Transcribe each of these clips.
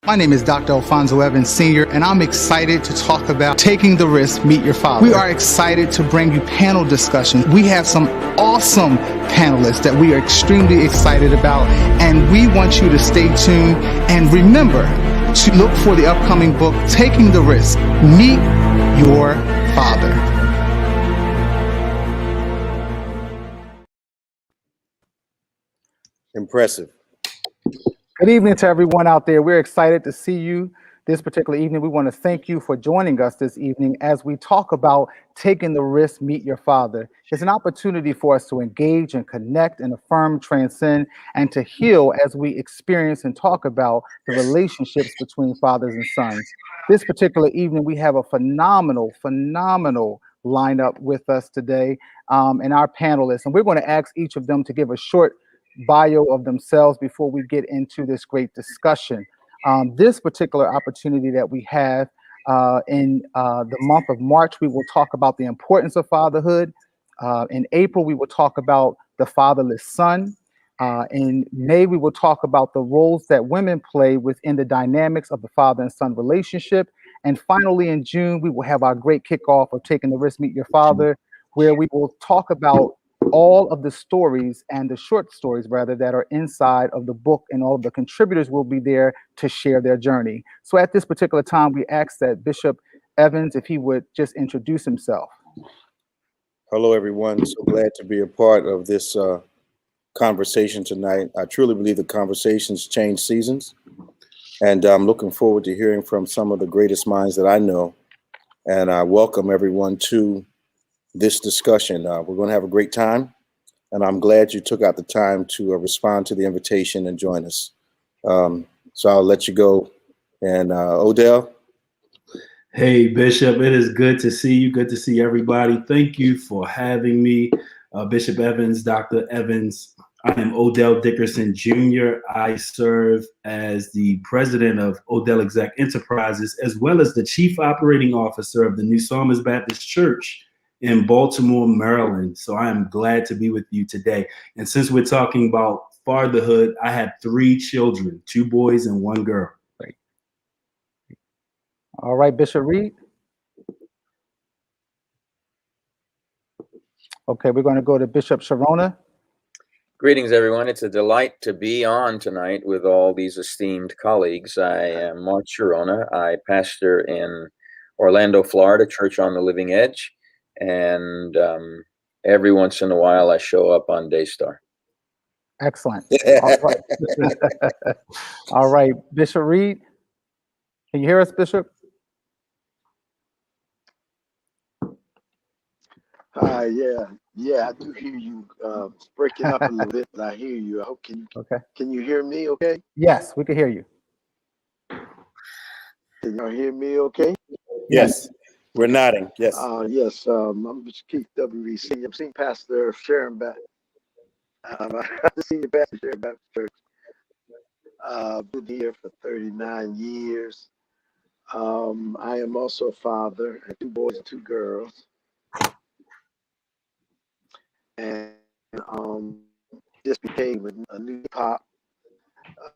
My name is Dr. Alphonso Evans Sr., and I'm excited to talk about taking the risk, meet your father. We are excited to bring you panel discussions. We have some awesome panelists that we are extremely excited about, and we want you to stay tuned and remember to look for the upcoming book, Taking the Risk, Meet Your Father. Impressive. Good evening to everyone out there. We're excited to see you this particular evening. We want to thank you for joining us this evening as we talk about taking the risk, meet your father. It's an opportunity for us to engage and connect and affirm, transcend, and to heal as we experience and talk about the relationships between fathers and sons. This particular evening, we have a phenomenal lineup with us today and our panelists. And we're going to ask each of them to give a short bio of themselves before we get into this great discussion. This particular opportunity that we have in the month of March, we will talk about the importance of fatherhood. In April, we will talk about the fatherless son. In May, we will talk about the roles that women play within the dynamics of the father and son relationship. And finally, in June, we will have our great kickoff of Taking the Risk, Meet Your Father, where we will talk about all of the stories and the short stories rather that are inside of the book, and all of the contributors will be there to share their journey. So at this particular time, we ask that Bishop Evans, if he would just introduce himself. Hello, everyone. So glad to be a part of this conversation tonight. I truly believe the conversations change seasons, and I'm looking forward to hearing from some of the greatest minds that I know. And I welcome everyone to this discussion. We're going to have a great time, and I'm glad you took out the time to respond to the invitation and join us. So I'll let you go. And Odell. Hey, Bishop, it is good to see you. Good to see everybody. Thank you for having me, Bishop Evans, Dr. Evans. I am Odell Dickerson Jr. I serve as the president of Odell Exec Enterprises, as well as the chief operating officer of the New Psalmist Baptist Church in Baltimore, Maryland. So I am glad to be with you today. And since we're talking about fatherhood, I had 3 children, 2 boys and 1 girl. Great. All right, Bishop Reed. Okay, we're going to go to Bishop Sharona. Greetings, everyone. It's a delight to be on tonight with all these esteemed colleagues. I am Mark Sharona. I pastor in Orlando, Florida, Church on the Living Edge. And every once in a while, I show up on Daystar. Excellent. All right. All right, Bishop Reed. Can you hear us, Bishop? Hi, yeah, I do hear you. It's breaking up a little bit, but I hear you. I hope can you hear me okay? Yes, we can hear you. Can y'all hear me okay? Yes, we're nodding. Yes. Yes, I'm Keith W. Senior. I'm senior pastor of Sharon Baptist. I'm the senior pastor of Sharon Baptist Church. Been here for 39 years. I am also a father. I have 2 boys and 2 girls. And just became a new pop.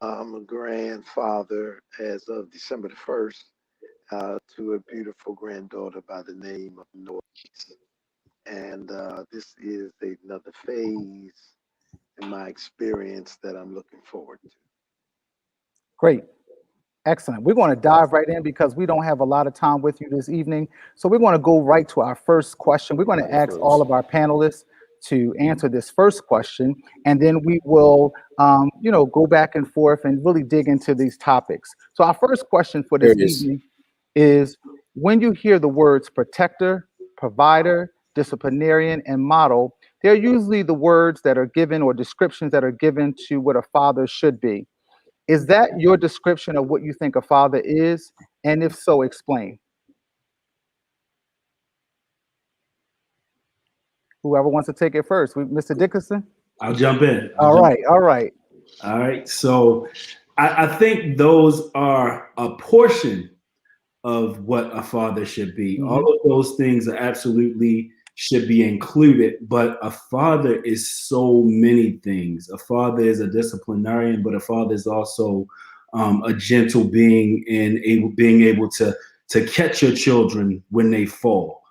I'm a grandfather as of December the 1st to a beautiful granddaughter by the name of Noise. And this is another phase in my experience that I'm looking forward to. Great. Excellent. We're going to dive right in because we don't have a lot of time with you this evening. So we're going to go right to our first question. We're going to ask all of our panelists to answer this first question, and then we will, go back and forth and really dig into these topics. So our first question for this evening is, when you hear the words protector, provider, disciplinarian, and model, they're usually the words that are given or descriptions that are given to what a father should be. Is that your description of what you think a father is? And if so, explain. Whoever wants to take it first. Mr. Dickerson? I'll jump in. All right. So I think those are a portion of what a father should be. Mm-hmm. All of those things are absolutely should be included, but a father is so many things. A father is a disciplinarian, but a father is also a gentle being and being able to catch your children when they fall,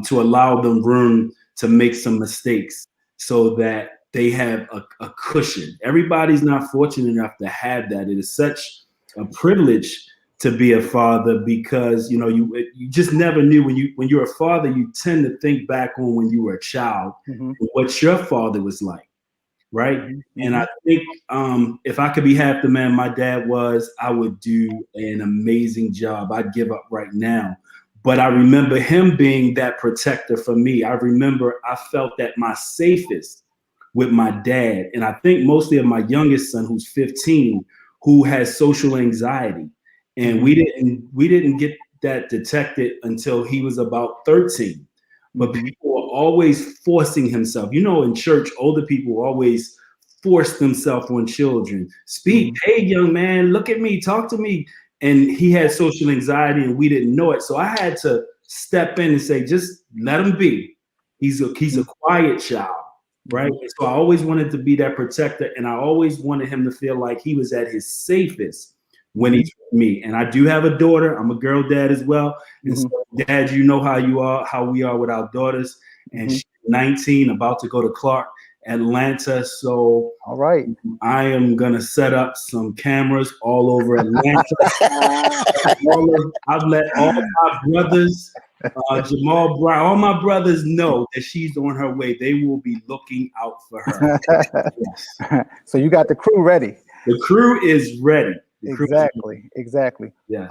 to allow them room to make some mistakes so that they have a cushion. Everybody's not fortunate enough to have that. It is such a privilege to be a father because, you know, you just never knew when you're a father, you tend to think back on when you were a child, what your father was like. Right. And I think if I could be half the man my dad was, I would do an amazing job. I'd give up right now. But I remember him being that protector for me. I remember I felt at my safest with my dad. And I think mostly of my youngest son, who's 15, who has social anxiety. And we didn't get that detected until he was about 13. But people are always forcing himself. You know, in church, older people always force themselves on children. Speak, hey, young man, look at me, talk to me. And he had social anxiety and we didn't know it. So I had to step in and say, just let him be. He's a quiet child, right? So I always wanted to be that protector. And I always wanted him to feel like he was at his safest when he's with me. And I do have a daughter. I'm a girl dad as well. And so, Dad, you know how we are with our daughters. And she's 19, about to go to Clark, Atlanta. So all right, I am gonna set up some cameras all over Atlanta. I've let all my brothers, Jamal Brown, all my brothers know that she's on her way. They will be looking out for her. Yes. So you got the crew ready. The crew is ready. Exactly. Yes.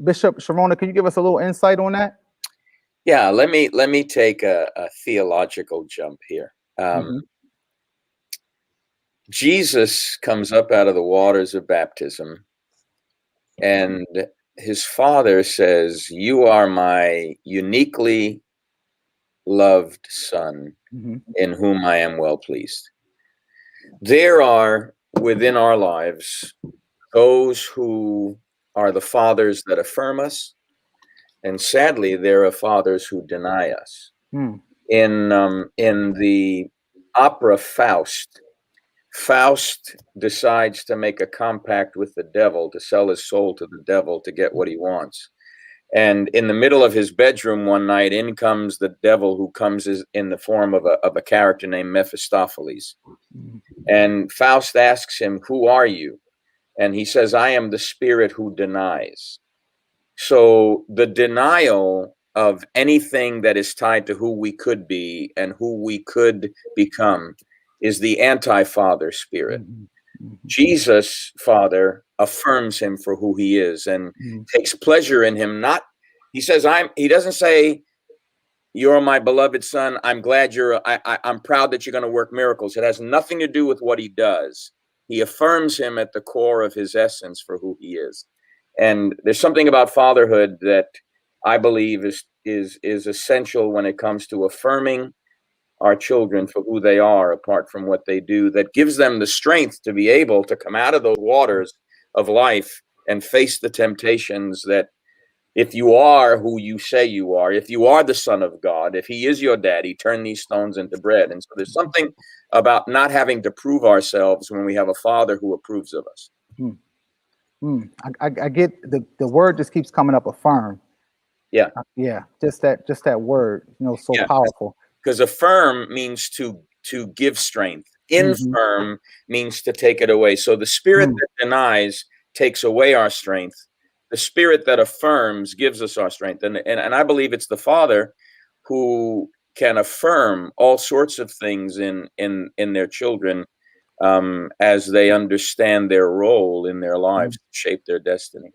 Bishop Sharona, can you give us a little insight on that? Yeah, let me take a theological jump here. Jesus comes up out of the waters of baptism, and his father says, "You are my uniquely loved son, in whom I am well pleased." There are within our lives those who are the fathers that affirm us, and sadly, there are fathers who deny us. In the opera Faust, Faust decides to make a compact with the devil, to sell his soul to the devil to get what he wants. And in the middle of his bedroom one night, in comes the devil, who comes in the form of a character named Mephistopheles. And Faust asks him, "Who are you?" And he says, "I am the spirit who denies." So the denial of anything that is tied to who we could be and who we could become is the anti-father spirit. Jesus, Father, affirms him for who he is and takes pleasure in him. He doesn't say, "You're my beloved son. I'm glad I'm proud that you're going to work miracles." It has nothing to do with what he does. He affirms him at the core of his essence for who he is. And there's something about fatherhood that I believe is essential when it comes to affirming our children for who they are, apart from what they do, that gives them the strength to be able to come out of those waters of life and face the temptations that, if you are who you say you are, if you are the son of God, if he is your daddy, turn these stones into bread. And so there's something about not having to prove ourselves when we have a father who approves of us. I get the word just keeps coming up, affirm. Yeah. Just that word, so powerful. Because affirm means to give strength. Infirm means to take it away. So the spirit that denies takes away our strength. The spirit that affirms gives us our strength. And I believe it's the father who can affirm all sorts of things in their children as they understand their role in their lives to shape their destiny.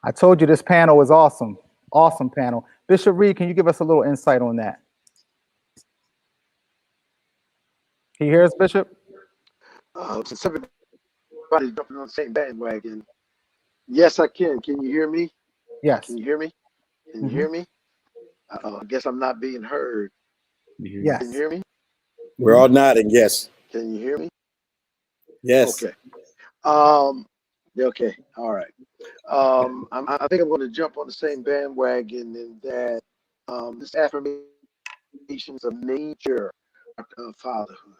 I told you this panel was awesome. Awesome panel. Bishop Reed, can you give us a little insight on that? Can you hear us, Bishop? Since everybody's jumping on the same bandwagon, yes, I can. Can you hear me? Yes. Can you hear me? Can you hear me? I guess I'm not being heard. Yes. Can you hear me? We're all nodding. Yes. Can you hear me? Yes. Okay. Okay. All right. I think I'm going to jump on the same bandwagon in that this affirmation is a major part of fatherhood.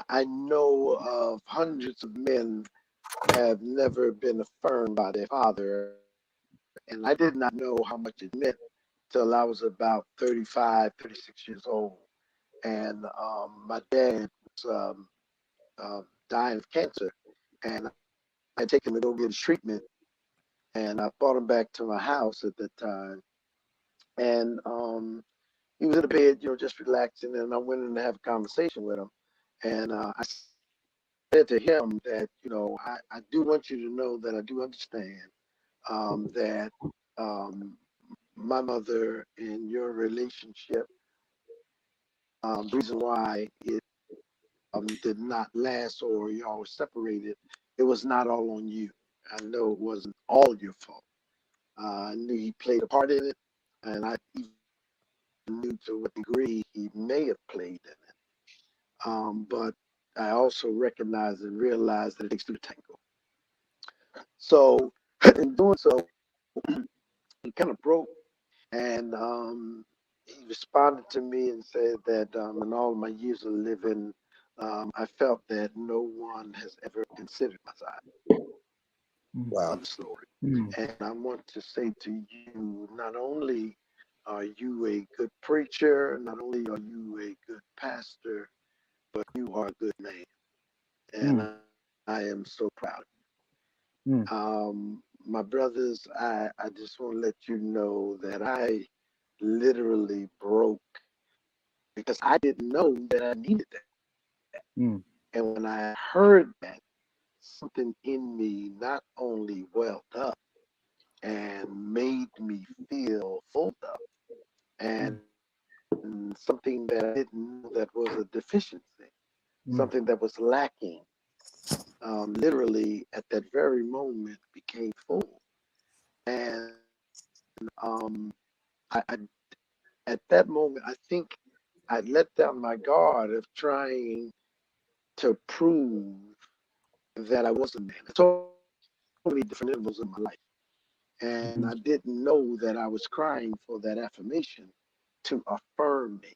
I know of hundreds of men have never been affirmed by their father, and I did not know how much it meant till I was about 35, 36 years old. And my dad was dying of cancer, and I take him to go get his treatment, and I brought him back to my house at that time, and he was in the bed, just relaxing, and I went in to have a conversation with him, and I said to him that, I do want you to know that I do understand that my mother and your relationship, the reason why it did not last or y'all were separated, it was not all on you. I know it wasn't all your fault. I knew he played a part in it, and I even knew to what degree he may have played in it. But I also recognized and realized that it takes two to tango. So in doing so, he kind of broke, and he responded to me and said that in all my years of living, I felt that no one has ever considered my side Wow. of the story. And I want to say to you, not only are you a good preacher, not only are you a good pastor, but you are a good man. And I am so proud. My brothers, I just want to let you know that I literally broke because I didn't know that I needed that. And when I heard that, something in me not only welled up and made me feel full up, and something that I didn't know that was a deficiency, something that was lacking, literally at that very moment became full. And I at that moment, I think I let down my guard of trying to prove that I was a man. So many different intervals in my life. And I didn't know that I was crying for that affirmation to affirm me.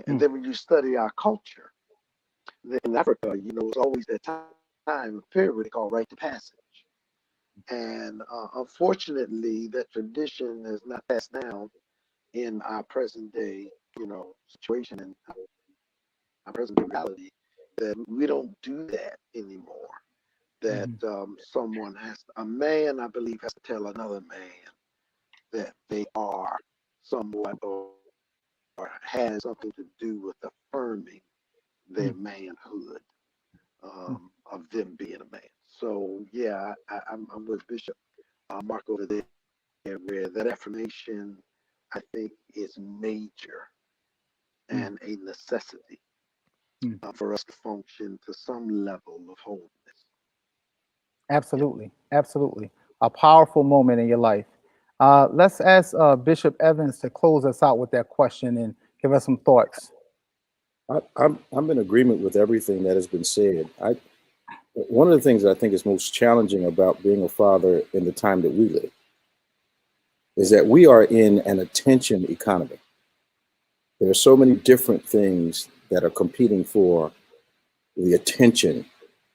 And then when you study our culture, then in Africa, it's always that time, a period they call rite of passage. And unfortunately, that tradition has not passed down in our present day, situation and our present day reality, that we don't do that anymore. That someone a man, I believe, has to tell another man that they are somewhat or has something to do with affirming their manhood, of them being a man. So yeah, I'm with Bishop Mark over there, where that affirmation, I think, is major and a necessity for us to function to some level of wholeness. Absolutely. Absolutely. A powerful moment in your life. Let's ask Bishop Evans to close us out with that question and give us some thoughts. I'm in agreement with everything that has been said. One of the things I think is most challenging about being a father in the time that we live is that we are in an attention economy. There are so many different things that are competing for the attention,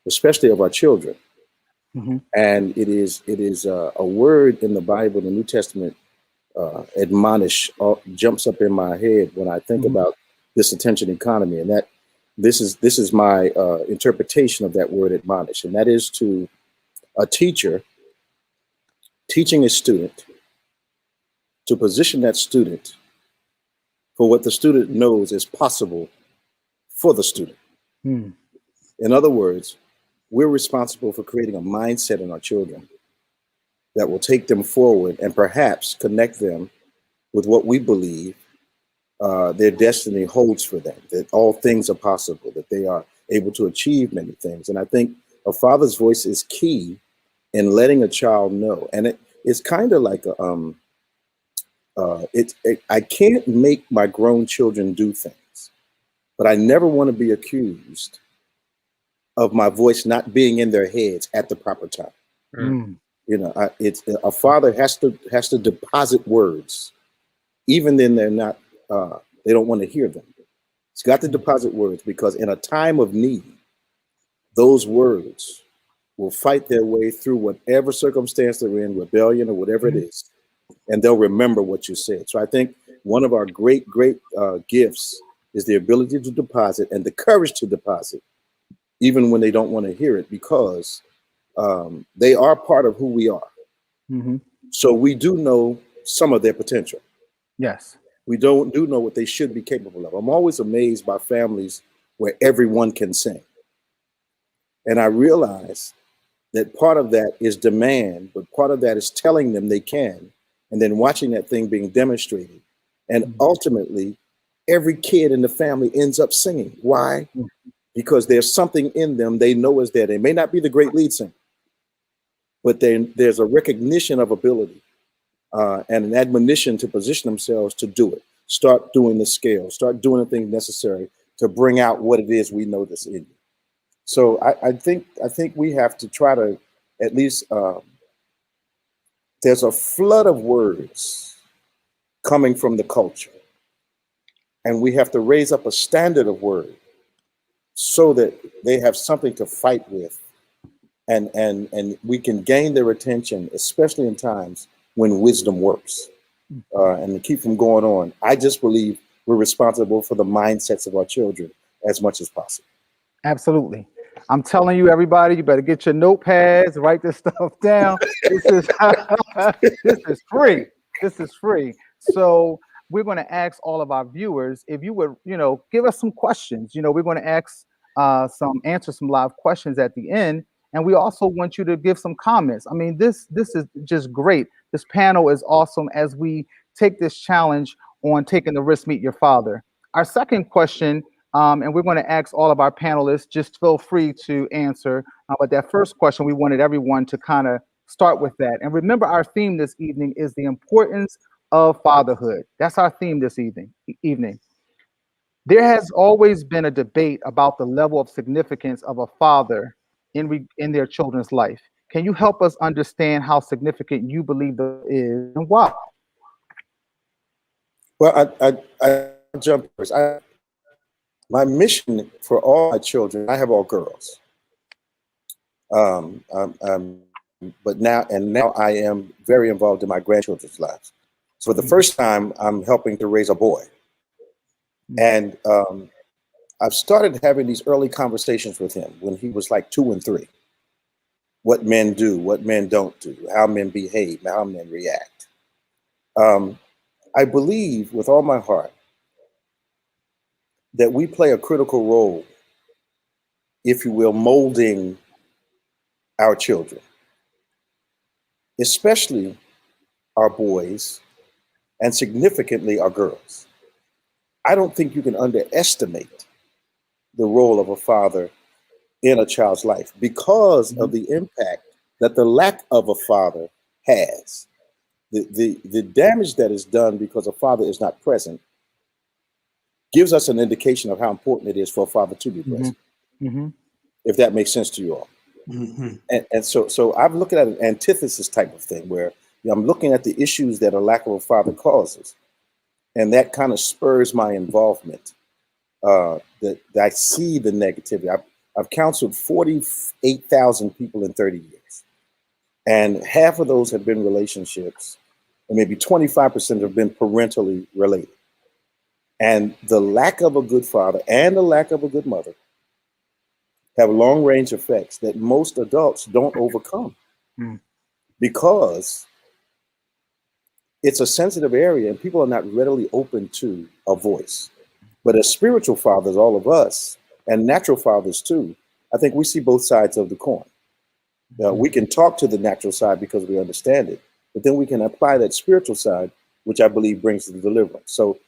especially of our children. And it is a word in the Bible, the New Testament, admonish, jumps up in my head when I think about this attention economy, and that this is my interpretation of that word admonish, and that is to a teacher teaching a student to position that student for what the student knows is possible for the student. In other words, we're responsible for creating a mindset in our children that will take them forward and perhaps connect them with what we believe their destiny holds for them, that all things are possible, that they are able to achieve many things. And I think a father's voice is key in letting a child know. And it's kind of like I can't make my grown children do things, but I never want to be accused of my voice not being in their heads at the proper time. It's a father has to deposit words, even then they're not. They don't want to hear them. He's got to deposit words because in a time of need, those words will fight their way through whatever circumstance they're in, rebellion or whatever it is, and they'll remember what you said. So I think one of our great gifts is the ability to deposit and the courage to deposit, even when they don't want to hear it, because they are part of who we are. Mm-hmm. So we do know some of their potential. Yes. We do know what they should be capable of. I'm always amazed by families where everyone can sing. And I realize that part of that is demand, but part of that is telling them they can, and then watching that thing being demonstrated. And ultimately, every kid in the family ends up singing. Why? Because there's something in them they know is there. They may not be the great lead singer, but there's a recognition of ability and an admonition to position themselves to do it. Start doing the scale, start doing the things necessary to bring out what it is we know that's in you. So I think we have to try to at least, there's a flood of words coming from the culture, and we have to raise up a standard of word so that they have something to fight with, and we can gain their attention, especially in times when wisdom works, and to keep from going on. I just believe we're responsible for the mindsets of our children as much as possible. Absolutely. I'm telling you, everybody, you better get your notepads, write this stuff down. This is this is free. This is free. So we're going to ask all of our viewers if you would, give us some questions. We're going to answer some live questions at the end, and we also want you to give some comments. I mean, this is just great. This panel is awesome as we take this challenge on taking the risk, meet your father. Our second question. And we're going to ask all of our panelists, just feel free to answer. But that first question, we wanted everyone to kind of start with that. And remember, our theme this evening is the importance of fatherhood. That's our theme this evening. There has always been a debate about the level of significance of a father in their children's life. Can you help us understand how significant you believe that is and why? Well, I jump first. My mission for all my children, I have all girls. But now I am very involved in my grandchildren's lives. So for the first time, I'm helping to raise a boy. And I've started having these early conversations with him when he was like 2 and 3. What men do, what men don't do, how men behave, how men react. I believe with all my heart that we play a critical role, if you will, molding our children, especially our boys and significantly our girls. I don't think you can underestimate the role of a father in a child's life because of the impact that the lack of a father has. The damage that is done because a father is not present gives us an indication of how important it is for a father to be present, if that makes sense to you all. And so I'm looking at an antithesis type of thing where I'm looking at the issues that a lack of a father causes, and that kind of spurs my involvement. That I see the negativity. I've counseled 48,000 people in 30 years, and half of those have been relationships, and maybe 25% have been parentally related. And the lack of a good father and the lack of a good mother have long range effects that most adults don't overcome because it's a sensitive area and people are not readily open to a voice. But as spiritual fathers, all of us, and natural fathers too, I think we see both sides of the coin. Now, we can talk to the natural side because we understand it, but then we can apply that spiritual side, which I believe brings the deliverance. So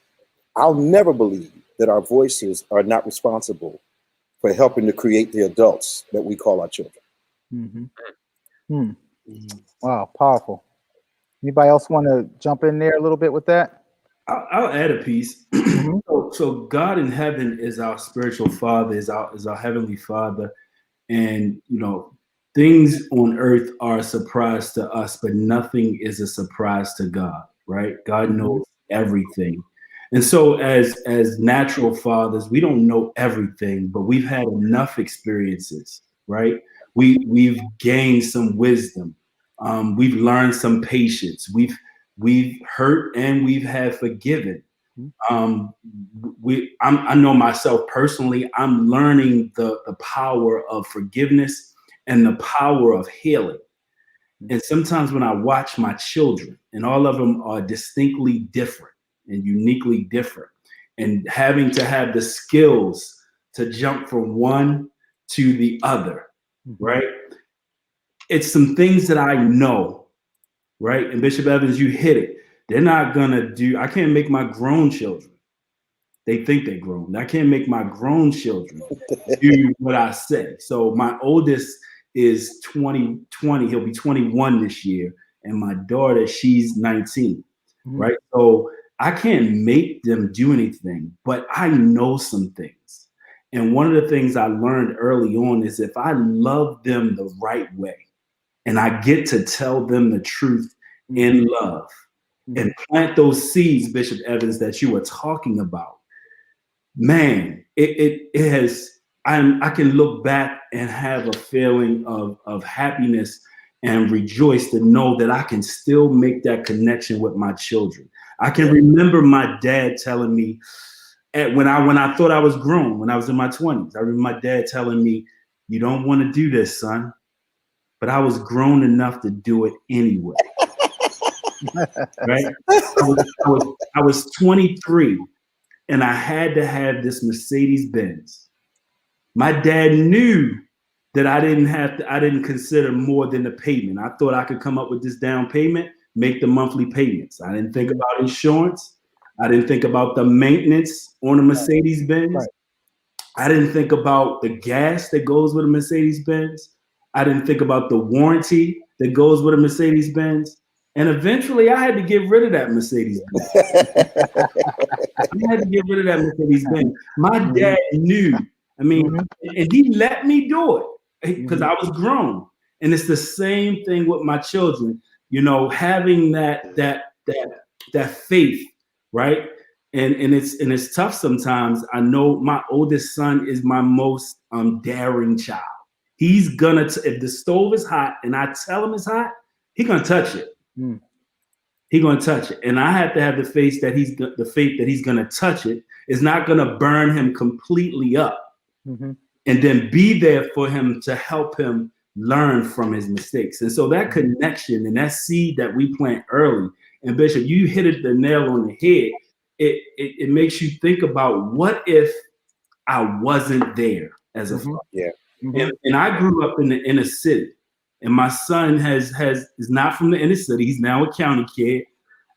I'll never believe that our voices are not responsible for helping to create the adults that we call our children. Wow, powerful. Anybody else want to jump in there a little bit with that? I'll add a piece. So God in heaven is our spiritual father, is our heavenly father. And, things on earth are a surprise to us, but nothing is a surprise to God, right? God knows everything. And so as natural fathers, we don't know everything, but we've had enough experiences, right? We've gained some wisdom. We've learned some patience. We've hurt and we've had forgiven. I know myself personally, I'm learning the power of forgiveness and the power of healing. And sometimes when I watch my children, and all of them are distinctly different and uniquely different, and having to have the skills to jump from one to the other, right? It's some things that I know, right? And Bishop Evans, you hit it. They're not gonna do, I can't make my grown children. They think they're grown. I can't make my grown children do what I say. So my oldest is 20, he'll be 21 this year. And my daughter, she's 19, right? So I can't make them do anything, but I know some things. And one of the things I learned early on is if I love them the right way, and I get to tell them the truth in love and plant those seeds, Bishop Evans, that you were talking about, man, it has, I can look back and have a feeling of happiness and rejoice to know that I can still make that connection with my children. I can remember my dad telling me when I thought I was grown, when I was in my 20s, I remember my dad telling me, "You don't want to do this, son." But I was grown enough to do it anyway. Right? I was 23 and I had to have this Mercedes Benz. My dad knew that I didn't consider more than the payment. I thought I could come up with this down payment, make the monthly payments. I didn't think about insurance. I didn't think about the maintenance on a Mercedes Benz. Right. I didn't think about the gas that goes with a Mercedes Benz. I didn't think about the warranty that goes with a Mercedes Benz. And eventually I had to get rid of that Mercedes Benz. I had to get rid of that Mercedes Benz. My dad knew, and he let me do it because I was grown. And it's the same thing with my children, you know, having that faith, right? And it's tough sometimes. I know my oldest son is my most daring child. He's gonna, if the stove is hot and I tell him it's hot, he's gonna touch it. He's gonna touch it. And I have to have the faith that he's gonna touch it. It's not gonna burn him completely up. And then be there for him to help him learn from his mistakes. And so that connection and that seed that we plant early, and Bishop, you hit it the nail on the head. It makes you think about, what if I wasn't there as a father? Yeah. And I grew up in the inner city, and my son is not from the inner city. He's now a county kid,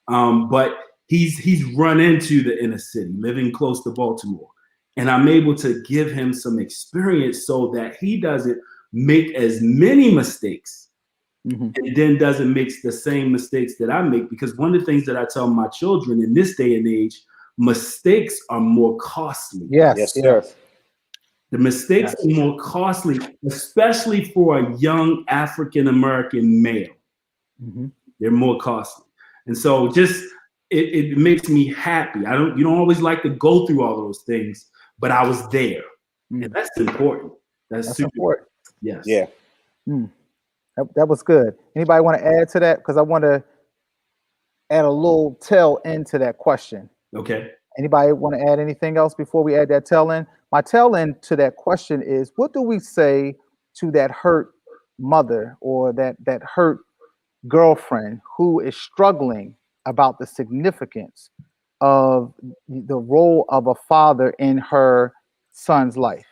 but he's run into the inner city, living close to Baltimore. And I'm able to give him some experience so that he doesn't make as many mistakes and then doesn't make the same mistakes that I make. Because one of the things that I tell my children in this day and age, mistakes are more costly. Yes, sir. The mistakes are more costly, especially for a young African-American male. They're more costly. And so just, it makes me happy. You don't always like to go through all those things, but I was there. And that's important. That's super important. Yes. Yeah. That was good. Anybody want to add to that? Because I want to add a little tail end to that question. Okay. Anybody want to add anything else before we add that tail end? My tail end to that question is, what do we say to that hurt mother or that hurt girlfriend who is struggling about the significance of the role of a father in her son's life?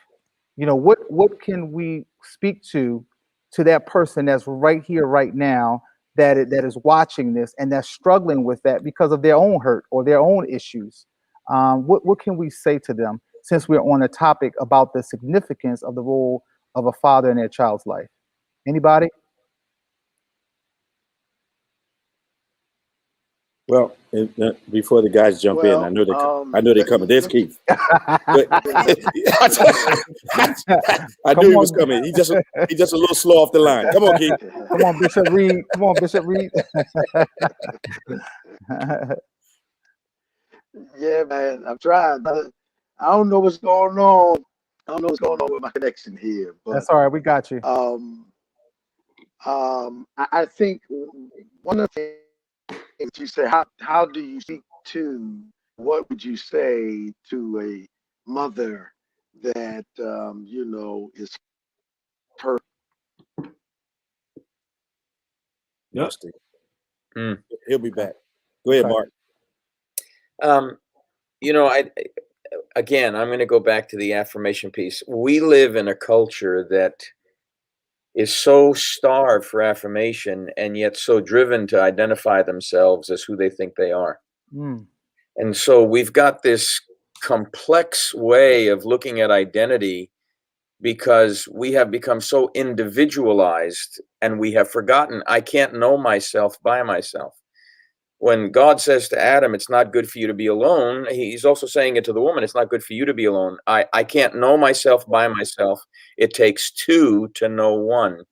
You know, what can we speak to that person that's right here, right now, that is watching this and that's struggling with that because of their own hurt or their own issues? What can we say to them, since we're on a topic about the significance of the role of a father in their child's life? Anybody? Well, before the guys jump in, I know they're coming. There's Keith. I knew he was coming. He's just a little slow off the line. Come on, Keith. Come on, Bishop Reed. Come on, Bishop Reed. Yeah, man, I'm trying. I don't know what's going on. I don't know what's going on with my connection here, but That's all right. We got you. I think one of the things you say, how do you speak to, what would you say to a mother that is hurt? Yep. He'll be back. Go ahead, Mark. Again, I'm going to go back to the affirmation piece. We live in a culture that is so starved for affirmation and yet so driven to identify themselves as who they think they are. And so we've got this complex way of looking at identity because we have become so individualized and we have forgotten I can't know myself by myself. When God says to Adam, it's not good for you to be alone, he's also saying it to the woman, it's not good for you to be alone. I can't know myself by myself. It takes two to know one.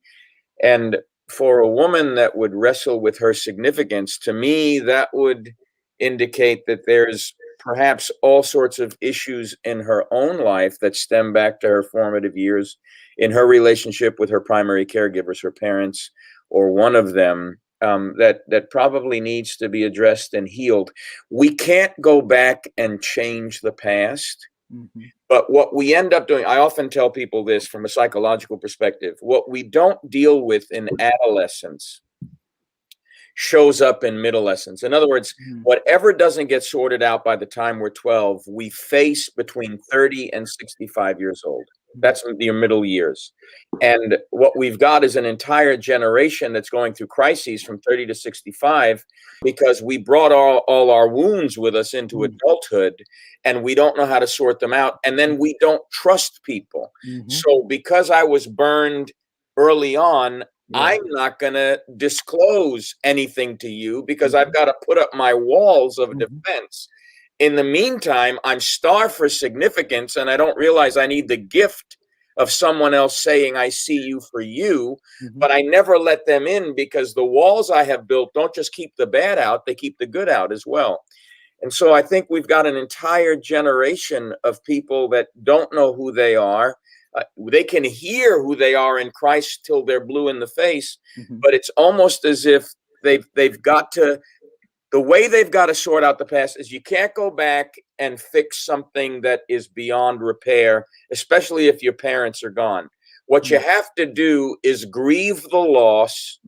And for a woman that would wrestle with her significance, to me, that would indicate that there's perhaps all sorts of issues in her own life that stem back to her formative years, in her relationship with her primary caregivers, her parents, or one of them, that probably needs to be addressed and healed. We can't go back and change the past. But what we end up doing, I often tell people this from a psychological perspective, what we don't deal with in adolescence shows up in midolescence. In other words, whatever doesn't get sorted out by the time we're 12, we face between 30 and 65 years old. That's your middle years. And what we've got is an entire generation that's going through crises from 30 to 65 because we brought all our wounds with us into adulthood and we don't know how to sort them out. And then we don't trust people. So because I was burned early on, I'm not going to disclose anything to you because I've got to put up my walls of defense. In the meantime, I'm starved for significance and I don't realize I need the gift of someone else saying, I see you for you, but I never let them in because the walls I have built don't just keep the bad out, they keep the good out as well. And so I think we've got an entire generation of people that don't know who they are. They can hear who they are in Christ till they're blue in the face, but it's almost as if they've got to, the way they've got to sort out the past is you can't go back and fix something that is beyond repair, especially if your parents are gone. What you have to do is grieve the loss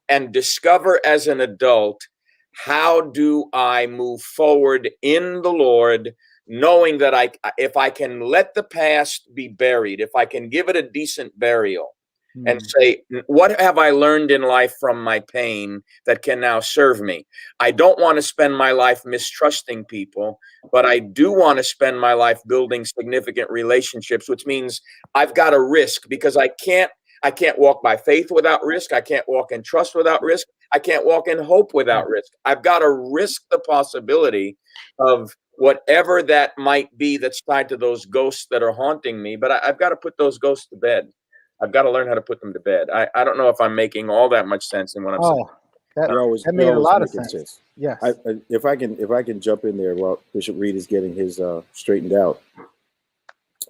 and discover as an adult, how do I move forward in the Lord, knowing that if I can let the past be buried, if I can give it a decent burial and say, what have I learned in life from my pain that can now serve me? I don't want to spend my life mistrusting people, but I do want to spend my life building significant relationships, which means I've got to risk because I can't walk by faith without risk. I can't walk in trust without risk. I can't walk in hope without risk. I've got to risk the possibility of whatever that might be that's tied to those ghosts that are haunting me, but I've got to put those ghosts to bed. I've got to learn how to put them to bed. I don't know if I'm making all that much sense in what I'm saying. That made a lot of sense. Yes. If I can jump in there while Bishop Reed is getting his straightened out.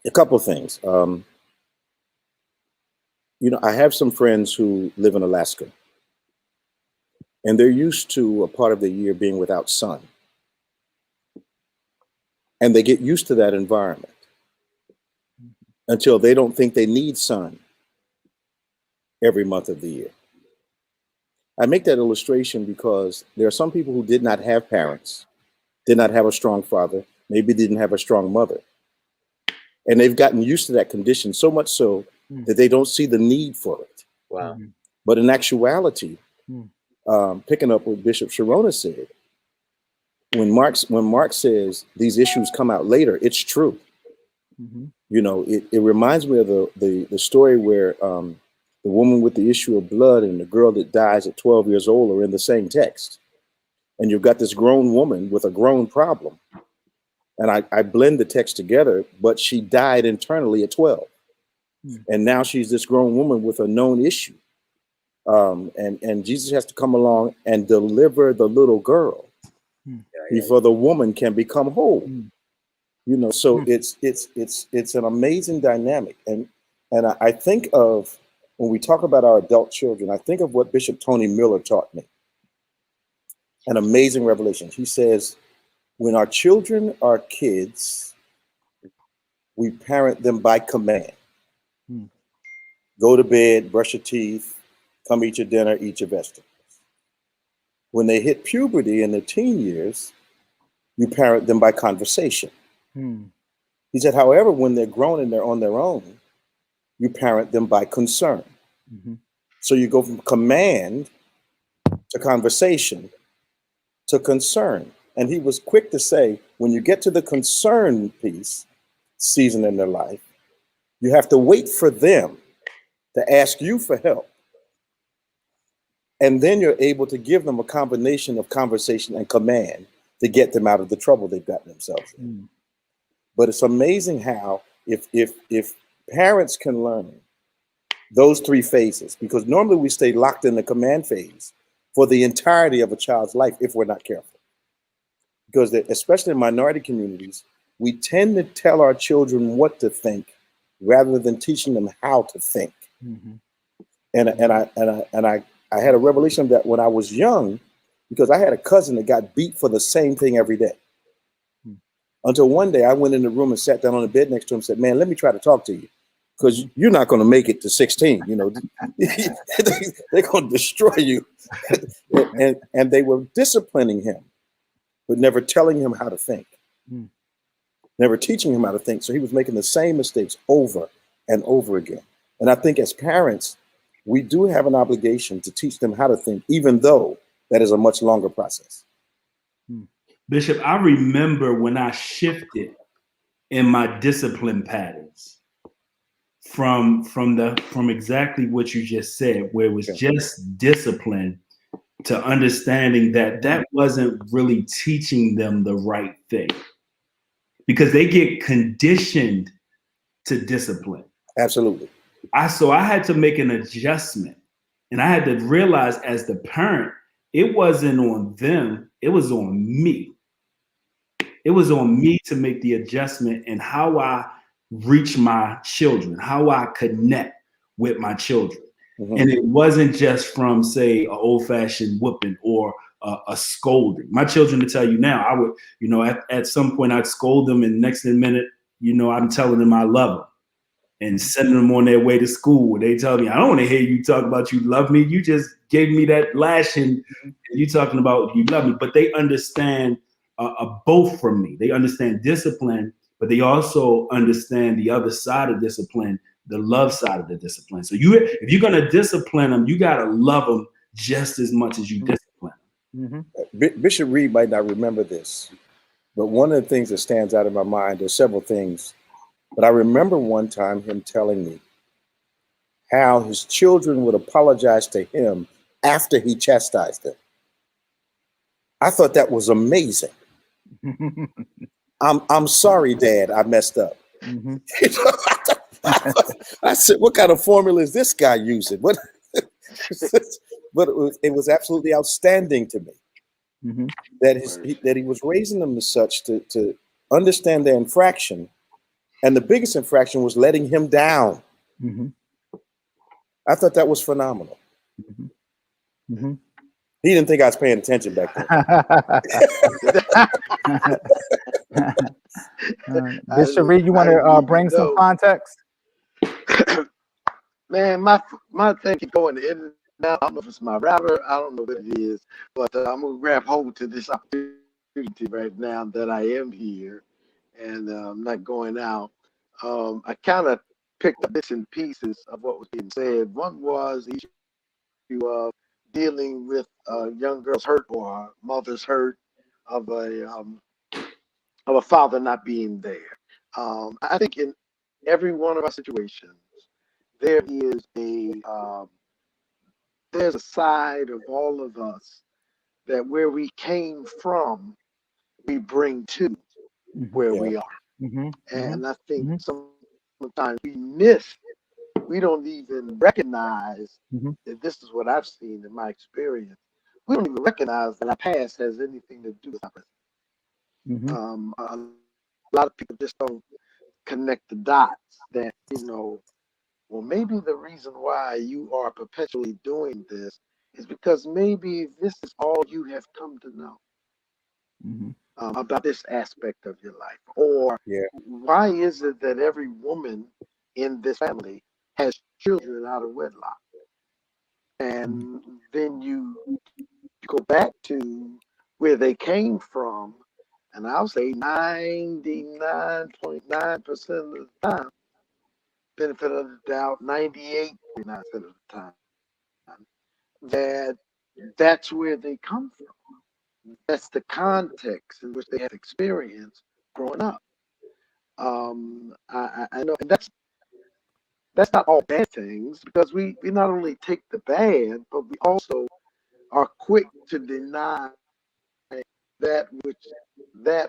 A couple of things. I have some friends who live in Alaska, and they're used to a part of the year being without sun. And they get used to that environment until they don't think they need sun every month of the year. I make that illustration because there are some people who did not have parents, did not have a strong father, maybe didn't have a strong mother. And they've gotten used to that condition so much so that they don't see the need for it. Wow. But in actuality, picking up what Bishop Sharona said, when Mark says these issues come out later, it's true. It reminds me of the story where the woman with the issue of blood and the girl that dies at 12 years old are in the same text. And you've got this grown woman with a grown problem. And I blend the text together, but she died internally at 12. And now she's this grown woman with a known issue. And Jesus has to come along and deliver the little girl. before the woman can become whole. You know, so Mm. it's an amazing dynamic. And I think of, when we talk about our adult children, I think of what Bishop Tony Miller taught me. An amazing revelation. He says, when our children are kids, we parent them by command. Mm. Go to bed, brush your teeth, come eat your dinner, eat your vegetables. When they hit puberty in their teen years, you parent them by conversation. Mm. He said, however, when they're grown and they're on their own, you parent them by concern. Mm-hmm. So you go from command to conversation to concern. And he was quick to say, when you get to the concern piece, season in their life, you have to wait for them to ask you for help. And then you're able to give them a combination of conversation and command to get them out of the trouble they've gotten themselves in. Mm. But it's amazing how if parents can learn those three phases, because normally we stay locked in the command phase for the entirety of a child's life if we're not careful. Because especially in minority communities, we tend to tell our children what to think rather than teaching them how to think. Mm-hmm. And I had a revelation of that when I was young, because I had a cousin that got beat for the same thing every day. Until one day I went in the room and sat down on the bed next to him and said, man, let me try to talk to you, because you're not going to make it to 16. You know, they're going to destroy you. and they were disciplining him, but never telling him how to think, never teaching him how to think. So he was making the same mistakes over and over again. And I think as parents, we do have an obligation to teach them how to think, even though that is a much longer process. Bishop, I remember when I shifted in my discipline patterns from exactly what you just said, where it was just discipline, to understanding that wasn't really teaching them the right thing, because they get conditioned to discipline. Absolutely. So I had to make an adjustment, and I had to realize as the parent, it wasn't on them, it was on me. It was on me to make the adjustment in how I reach my children, how I connect with my children. Mm-hmm. And it wasn't just from, say, an old-fashioned whooping or a scolding. My children, to tell you now, I would, you know, at some point I'd scold them, and next minute, you know, I'm telling them I love them and sending them on their way to school. They tell me, I don't want to hear you talk about you love me. You just gave me that lashing, and you talking about you love me. But they understand both from me. They understand discipline, but they also understand the other side of discipline, the love side of the discipline. So if you're going to discipline them, you got to love them just as much as you discipline them. Mm-hmm. Bishop Reed might not remember this, but one of the things that stands out in my mind, there's several things, but I remember one time him telling me how his children would apologize to him after he chastised them. I thought that was amazing. I'm sorry, Dad, I messed up. Mm-hmm. I said, what kind of formula is this guy using? What? But it was absolutely outstanding to me that he was raising them as such to understand their infraction, and the biggest infraction was letting him down. Mm-hmm. I thought that was phenomenal. Mm-hmm. Mm-hmm. He didn't think I was paying attention back then. Bishop Reed, you want to bring some context? Man, my thing keep going in and out. I don't know if it's my router. I don't know what it is, but I'm going to grab hold to this opportunity right now that I am here and I'm not going out. I kind of picked up bits and pieces of what was being said. One was the issue of dealing with a young girl's hurt or a mother's hurt of a father not being there. I think in every one of our situations, there is there's a side of all of us that where we came from, we bring to where we are. Mm-hmm. And I think sometimes we don't even recognize that this is what I've seen in my experience. We don't even recognize that our past has anything to do with our present. A lot of people just don't connect the dots that, well, maybe the reason why you are perpetually doing this is because maybe this is all you have come to know about this aspect of your life. Or Yeah. why is it that every woman in this family has children out of wedlock? And then you go back to where they came from, and I'll say 99.9% of the time, benefit of the doubt, 98.9% of the time, that that's where they come from. That's the context in which they have experienced growing up. I know, and that's not all bad things, because we not only take the bad, but we also are quick to deny that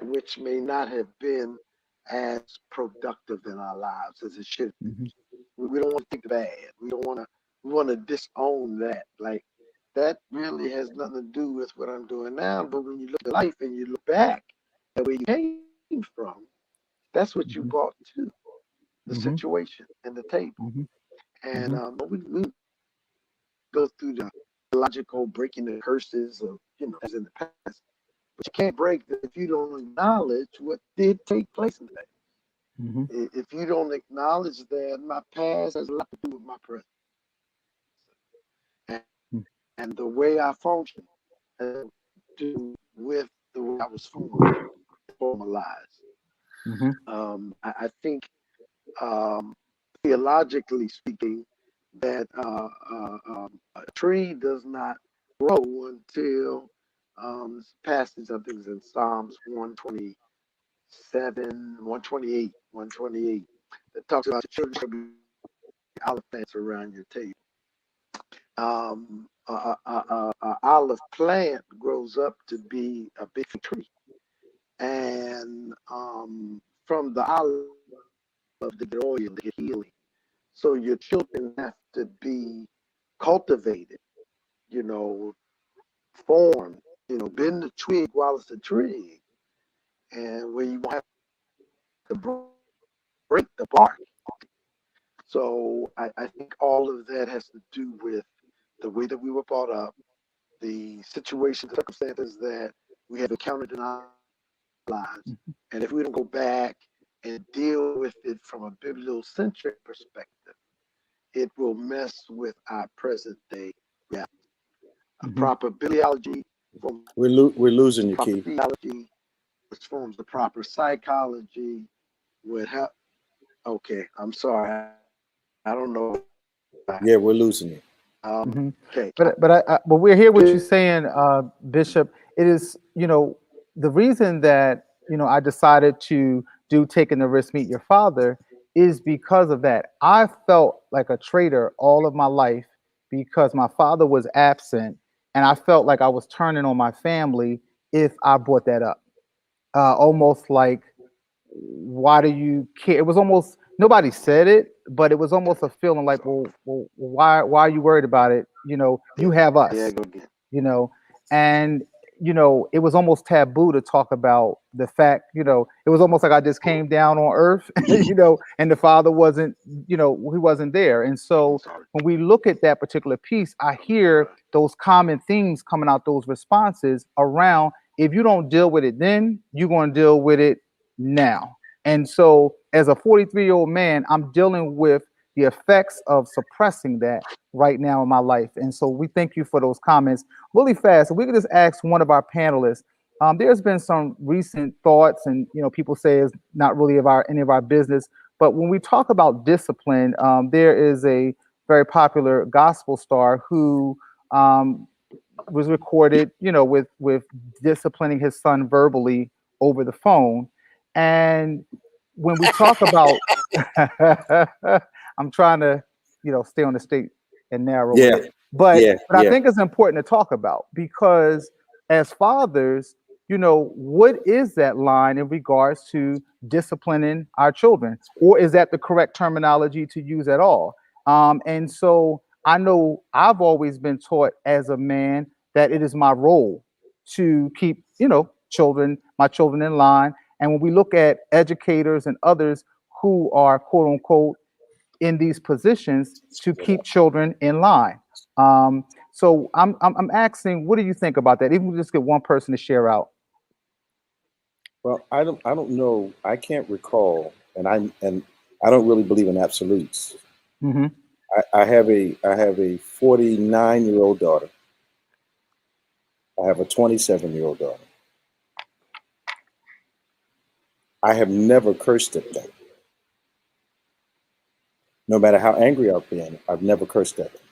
which may not have been as productive in our lives as it should be. We don't want to take the bad. We want to disown that. Like, that really has nothing to do with what I'm doing now. But when you look at life and you look back at where you came from, that's what you brought to the situation and the table. And we go through the logical breaking the curses of, as in the past. But you can't break them if you don't acknowledge what did take place in that. If you don't acknowledge that my past has a lot to do with my present, and the way I function has to do with the way I was formed, formalized. I think, theologically speaking, that a tree does not grow until this passage, I think, is in Psalms 127, 128, that talks about the children shall be olive plants around your table. A olive plant grows up to be a big tree, and from the olive they get oil, they get healing. So your children have to be cultivated, formed, bend the twig while it's a twig, and where you won't have to break the bark. So I think all of that has to do with the way that we were brought up, the situations, the circumstances that we have encountered in our lives. And if we don't go back and deal with it from a bibliocentric perspective, it will mess with our present day reality. A proper bibliology forms We're losing you, proper Keith. theology, which forms the proper psychology, would help. Okay, I'm sorry. I don't know. Yeah, we're losing you. Okay. But we're here. What you're saying, Bishop. It is, the reason that I decided to do Taking the Risk, Meet Your Father is because of that. I felt like a traitor all of my life because my father was absent, and I felt like I was turning on my family if I brought that up. Almost like, why do you care? It was almost, nobody said it, but it was almost a feeling like, well, why are you worried about it? You have us, Yeah, go again. And it was almost taboo to talk about the fact, it was almost like I just came down on earth, and the father wasn't, he wasn't there. And so when we look at that particular piece, I hear those common themes coming out, those responses around, if you don't deal with it then, you're going to deal with it now. And so as a 43-year-old man, I'm dealing with the effects of suppressing that right now in my life. And so we thank you for those comments. Really fast, if we could just ask one of our panelists, there's been some recent thoughts, and people say it's not really any of our business, but when we talk about discipline, there is a very popular gospel star who was recorded, with disciplining his son verbally over the phone. And when we talk about, I'm trying to, stay on the straight and narrow. Yeah. But I think it's important to talk about, because as fathers, what is that line in regards to disciplining our children? Or is that the correct terminology to use at all? And so I know I've always been taught as a man that it is my role to keep, my children in line. And when we look at educators and others who are quote unquote in these positions to keep children in line. So I'm asking, what do you think about that? Even if we just get one person to share out. Well, I don't know. I can't recall, and I don't really believe in absolutes. Mm-hmm. I have a 49-year-old daughter. I have a 27-year-old daughter. I have never cursed at them. No matter how angry I've been, I've never cursed at them.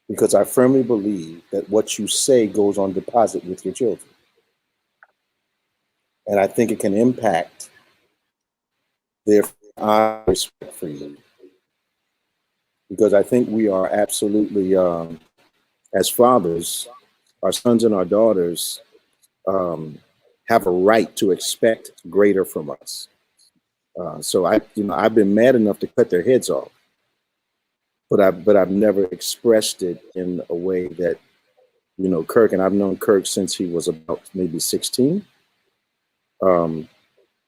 Because I firmly believe that what you say goes on deposit with your children. And I think it can impact their respect for you. Because I think we are absolutely, as fathers, our sons and our daughters have a right to expect greater from us. So I've been mad enough to cut their heads off, but I've never expressed it in a way that, Kirk, and I've known Kirk since he was about maybe 16.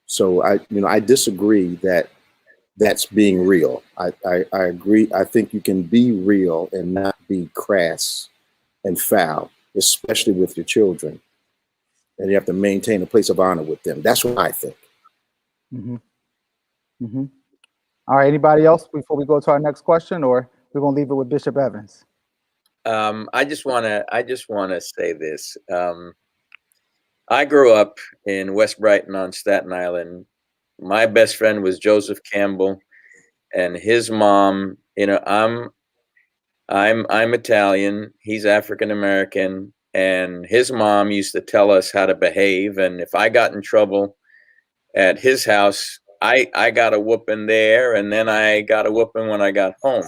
So I disagree that that's being real. I agree. I think you can be real and not be crass and foul, especially with your children. And you have to maintain a place of honor with them. That's what I think. Mm-hmm. Mm-hmm. All right. Anybody else before we go to our next question, or we're going to leave it with Bishop Evans? I just want to say this. I grew up in West Brighton on Staten Island. My best friend was Joseph Campbell, and his mom. I'm Italian. He's African American, and his mom used to tell us how to behave. And if I got in trouble at his house, I got a whooping there, and then I got a whooping when I got home.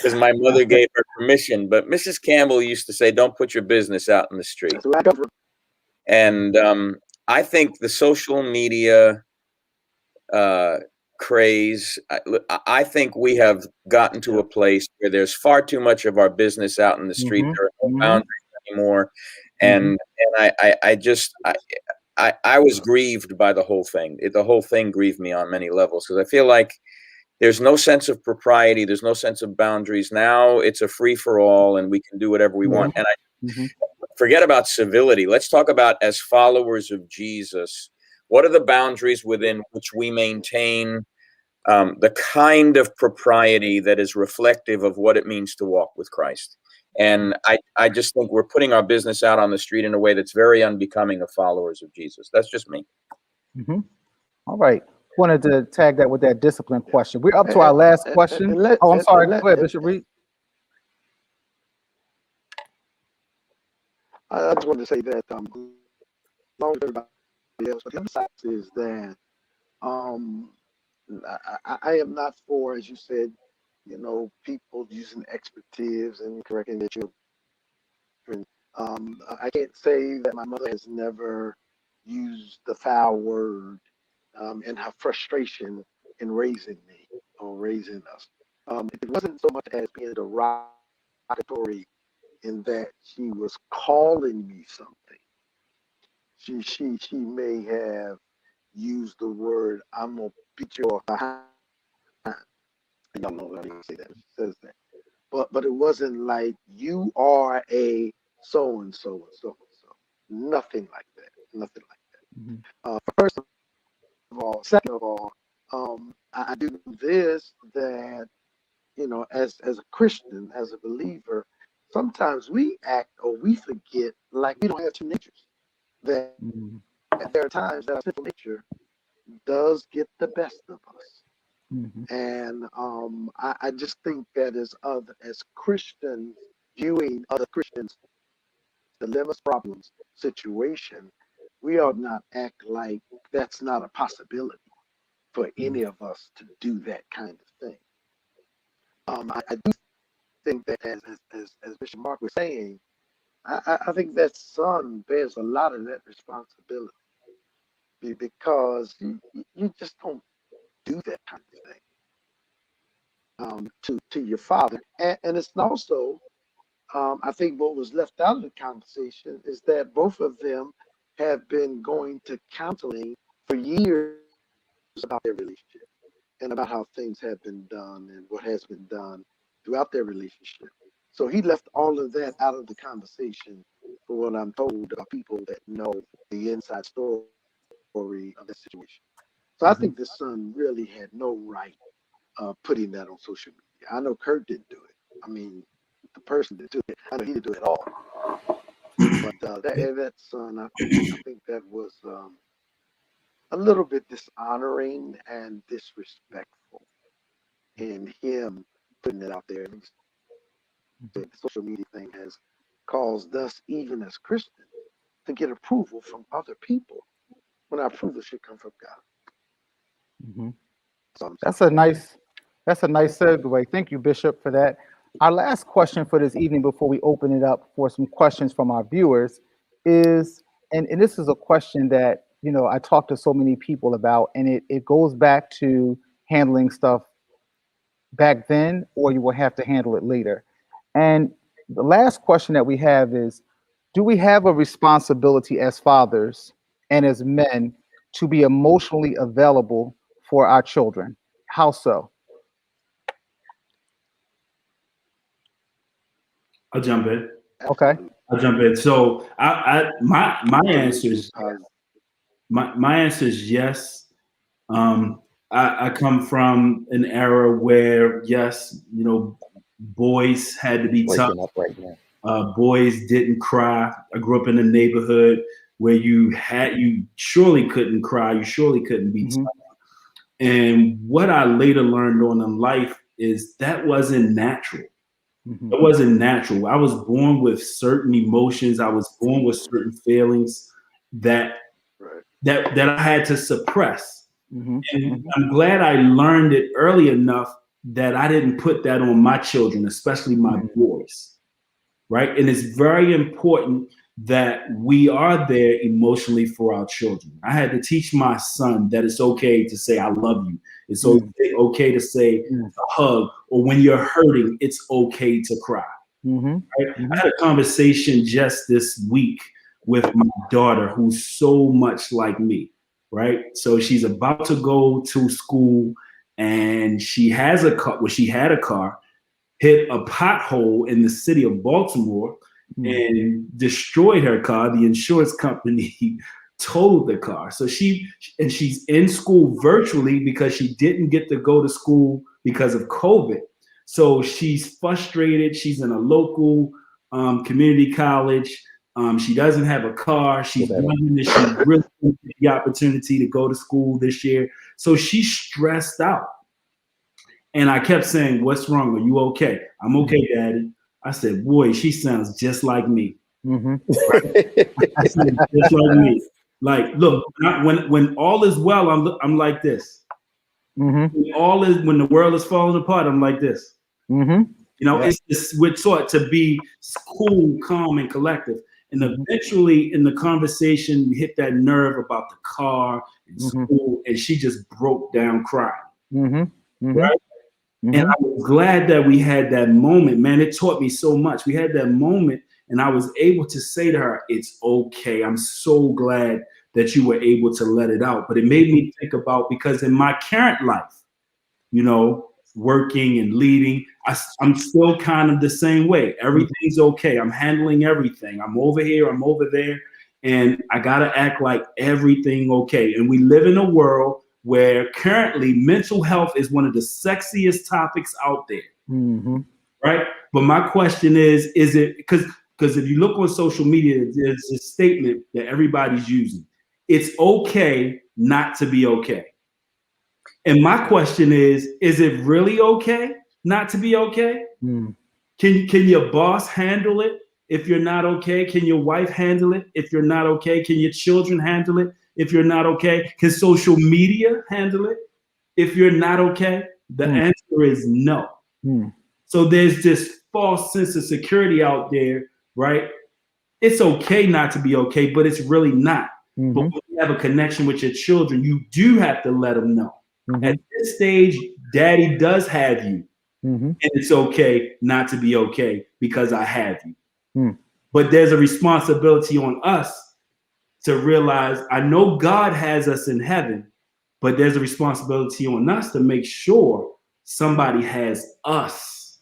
Because my mother gave her permission. But Mrs. Campbell used to say, "Don't put your business out in the street." And I think the social media craze, I think we have gotten to a place where there's far too much of our business out in the street. Mm-hmm. There are no Mm-hmm. boundaries anymore. And I was grieved by the whole thing. The whole thing grieved me on many levels, because I feel like there's no sense of propriety. There's no sense of boundaries. Now it's a free for all, and we can do whatever we want. And forget about civility. Let's talk about, as followers of Jesus, what are the boundaries within which we maintain the kind of propriety that is reflective of what it means to walk with Christ? And I just think we're putting our business out on the street in a way that's very unbecoming of followers of Jesus. That's just me. Mm-hmm. All right. Wanted to tag that with that discipline question. We're up to our last question. I'm sorry. Go ahead, Bishop Reed. I just wanted to say that along with everybody else, but the other side is that I am not for, as you said, people using expletives and correcting their children. I can't say that my mother has never used the foul word in her frustration in raising me or raising us. It wasn't so much as being derogatory in that she was calling me something. She may have used the word, "I'm gonna beat your behind." Y'all know how to say that. She says that. But it wasn't like, "You are a so and so and so and so." Nothing like that. Nothing like that. First of all, second of all, I do this, that as a Christian, as a believer, sometimes we act or we forget like we don't have two natures. That there are times that our sinful nature does get the best of us. And I just think that as Christians, viewing other Christians' dilemmas, problems, situation, we ought not act like that's not a possibility for any of us to do that kind of thing. I do think that as Bishop Mark was saying, I think that son bears a lot of that responsibility, because you just don't do that kind of thing to your father. And it's also I think what was left out of the conversation is that both of them have been going to counseling for years about their relationship and about how things have been done and what has been done throughout their relationship. So he left all of that out of the conversation for what I'm told about people that know the inside story of the situation. So I think the son really had no right putting that on social media. I know Kurt didn't do it. I mean, the person didn't do it. I know he didn't do it at all. But that son, I think that was a little bit dishonoring and disrespectful in him putting it out there. The social media thing has caused us, even as Christians, to get approval from other people when our approval should come from God. That's a nice segue. Thank you, Bishop, for that. Our last question for this evening before we open it up for some questions from our viewers is, and this is a question that, you know, I talk to so many people about, and it goes back to handling stuff back then, or you will have to handle it later. And the last question that we have is, do we have a responsibility as fathers and as men to be emotionally available for our children? How so? I'll jump in. Okay. I'll jump in. So my answer is my answer is yes. I come from an era where, yes, you know, boys had to be tough. Boys didn't cry. I grew up in a neighborhood where you surely couldn't cry. You surely couldn't be tough. And what I later learned on in life is that wasn't natural. It wasn't natural. I was born with certain emotions. I was born with certain feelings that I had to suppress. And I'm glad I learned it early enough that I didn't put that on my children, especially my boys, right? And it's very important that we are there emotionally for our children. I had to teach my son that it's okay to say, I love you. It's okay to say a hug, or when you're hurting, it's okay to cry. Right? I had a conversation just this week with my daughter, who's so much like me, right? So she's about to go to school, and she has a car. Well, she had a car, hit a pothole in the city of Baltimore, and destroyed her car. The insurance company totaled the car. So she's in school virtually because she didn't get to go to school because of COVID. So she's frustrated. She's in a local community college. She doesn't have a car. She's wondering if she really didn't get the opportunity to go to school this year. So she's stressed out. And I kept saying, what's wrong? Are you okay? I'm okay, Daddy. I said, boy, she sounds just like me. I said, just like me. Like, look, when all is well, I'm like this. When the world is falling apart, I'm like this. You know, it's just, we're taught to be cool, calm, and collective. And eventually, in the conversation, we hit that nerve about the car and school, and she just broke down crying. Right? And I was glad that we had that moment, man. It taught me so much. We had that moment, and I was able to say to her, it's okay. I'm so glad that you were able to let it out. But it made me think about, because in my current life, you know, working and leading, I'm still kind of the same way. Everything's okay. I'm handling everything. I'm over here, I'm over there, and I got to act like everything okay. And we live in a world where currently mental health is one of the sexiest topics out there, right? But my question is it, because if you look on social media, there's a statement that everybody's using. It's okay not to be okay. And my question is it really okay not to be okay? Can your boss handle it if you're not okay? Can your wife handle it if you're not okay? Can your children handle it if you're not okay? Can social media handle it if you're not okay? The answer is no. So there's this false sense of security out there, right? It's okay not to be okay, but it's really not. But when you have a connection with your children, you do have to let them know. At this stage, Daddy does have you. And it's okay not to be okay because I have you. But there's a responsibility on us to realize, I know God has us in heaven, but there's a responsibility on us to make sure somebody has us,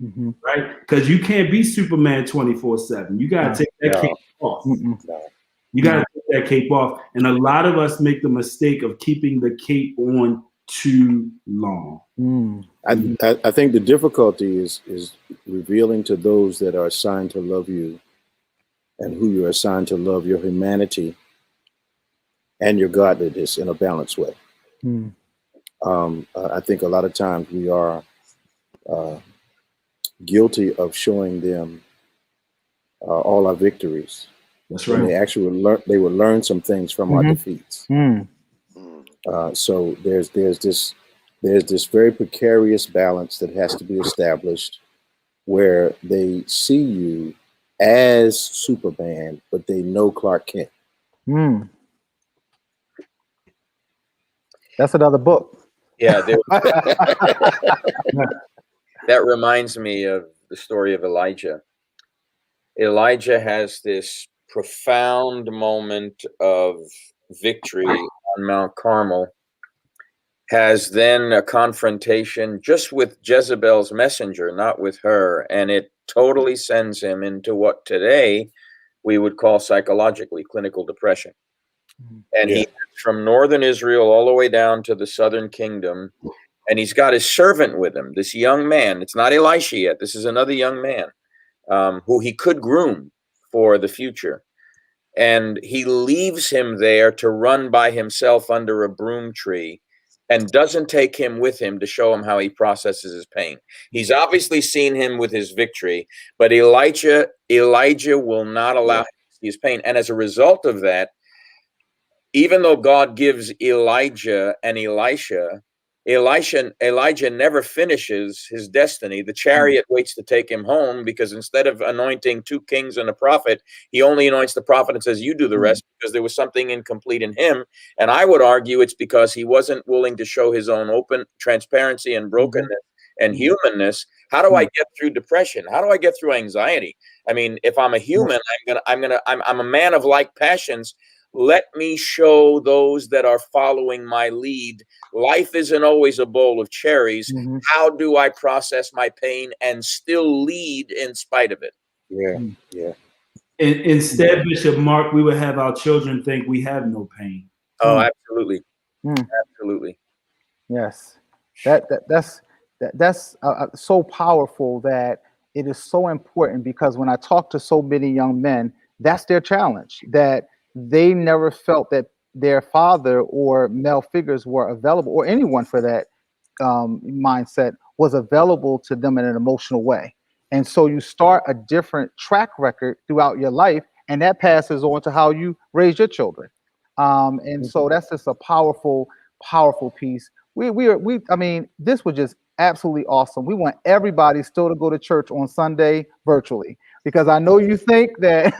right? Because you can't be Superman 24/7. You got to take that cape off. You got to take that cape off. And a lot of us make the mistake of keeping the cape on too long. I think the difficulty is revealing to those that are assigned to love you and who you're assigned to love, your humanity and your godliness in a balanced way. I think a lot of times we are guilty of showing them all our victories. That's right. And they will learn some things from our defeats. So there's this very precarious balance that has to be established where they see you as Superman, but they know Clark Kent. That's another book. Yeah. That reminds me of the story of Elijah. Elijah has this profound moment of victory on Mount Carmel, has then a confrontation just with Jezebel's messenger, not with her, and it totally sends him into what today we would call psychologically clinical depression. And he from northern Israel all the way down to the southern kingdom, and he's got his servant with him, this young man. It's not Elisha yet. This is another young man who he could groom for the future. And he leaves him there to run by himself under a broom tree and doesn't take him with him to show him how he processes his pain. He's obviously seen him with his victory, but Elijah will not allow him to see his pain. And as a result of that, even though God gives Elijah and Elijah never finishes his destiny. The chariot waits to take him home because instead of anointing 2 kings and a prophet, he only anoints the prophet and says, you do the rest, because there was something incomplete in him. And I would argue it's because he wasn't willing to show his own open transparency and brokenness and humanness. How do I get through depression? How do I get through anxiety? I mean, if I'm a human, I'm a man of like passions. Let me show those that are following my lead. Life isn't always a bowl of cherries. How do I process my pain and still lead in spite of it? Instead, Bishop Mark, we would have our children think we have no pain. Oh, absolutely. Absolutely. Yes. That's so powerful that it is so important, because when I talk to so many young men, that's their challenge, that they never felt that their father or male figures were available, or anyone for that mindset was available to them in an emotional way. And so you start a different track record throughout your life, and that passes on to how you raise your children. And so that's just a powerful piece. I mean, this was just absolutely awesome. We want everybody still to go to church on Sunday virtually, because I know you think that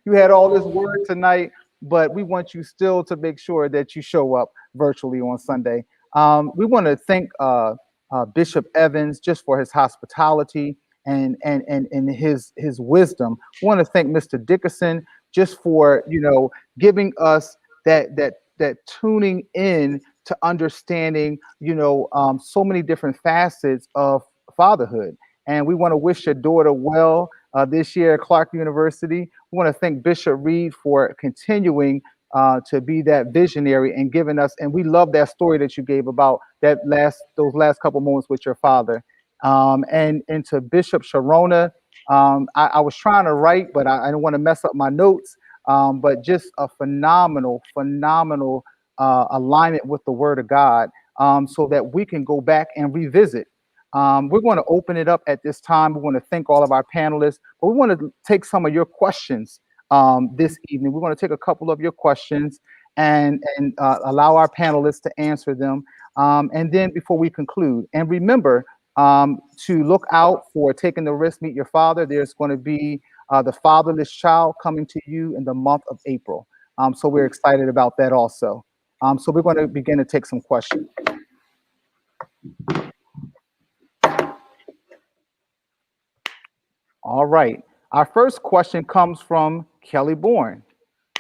you had all this word tonight, but we want you still to make sure that you show up virtually on Sunday. We want to thank Bishop Evans just for his hospitality and his wisdom. We want to thank Mr. Dickerson just for, giving us that tuning in to understanding, so many different facets of fatherhood. And we want to wish your daughter well this year at Clark University. We want to thank Bishop Reed for continuing to be that visionary and giving us. And we love that story that you gave about those last couple moments with your father. And to Bishop Sharona, I was trying to write, but I didn't want to mess up my notes. But just a phenomenal alignment with the Word of God, so that we can go back and revisit. We're going to open it up at this time. We want to thank all of our panelists, but we want to take some of your questions this evening. We're going to take a couple of your questions and allow our panelists to answer them. And then before we conclude, and remember to look out for Taking the Risk, Meet Your Father. There's going to be the fatherless child coming to you in the month of April. So we're excited about that also. So we're going to begin to take some questions. All right. Our first question comes from Kelly Bourne.